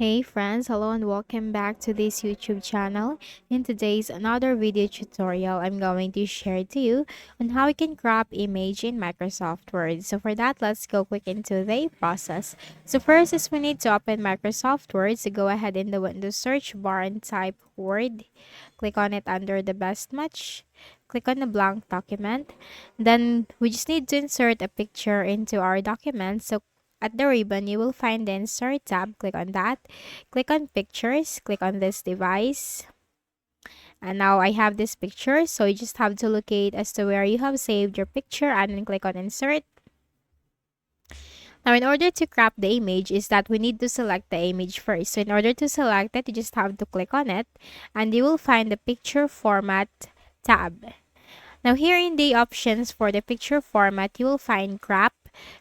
Hey friends, hello and welcome back to this YouTube channel. In today's another video tutorial, I'm going to share to you on how you can crop image in Microsoft Word. So for that, let's go quick into the process. So first is we need to open Microsoft Word. So go ahead in the Windows search bar and type Word. Click on it under the best match. Click on the blank document. Then we just need to insert a picture into our document. So at the ribbon, you will find the Insert tab. Click on that. Click on Pictures. Click on this device. And now I have this picture. So you just have to locate as to where you have saved your picture and then click on Insert. Now, in order to crop the image is that we need to select the image first. So in order to select it, you just have to click on it. And you will find the Picture Format tab. Now here in the options for the picture format, you will find crop.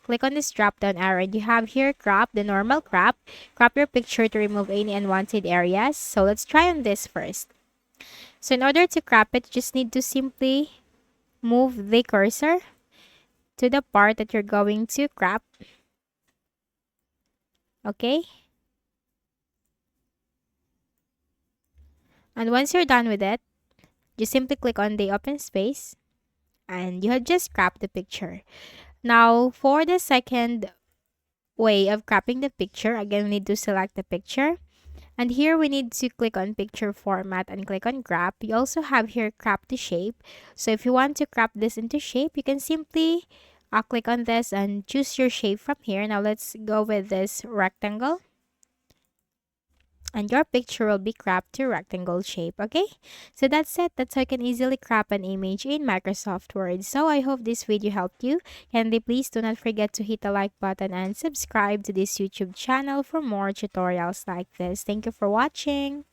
Click on this drop down arrow and you have here crop, the normal crop. Crop your picture to remove any unwanted areas. So let's try on this first. So in order to crop it, you just need to simply move the cursor to the part that you're going to crop. Okay? And once you're done with it, just simply click on the open space and you have just cropped the picture. Now for the second way of cropping the picture, again, we need to select the picture. And here we need to click on picture format and click on crop. You also have here crop to shape. So if you want to crop this into shape, you can simply click on this and choose your shape from here. Now let's go with this rectangle. And your picture will be cropped to rectangle shape, okay? So that's it. That's how you can easily crop an image in Microsoft Word. So I hope this video helped you. And please do not forget to hit the like button and subscribe to this YouTube channel for more tutorials like this. Thank you for watching.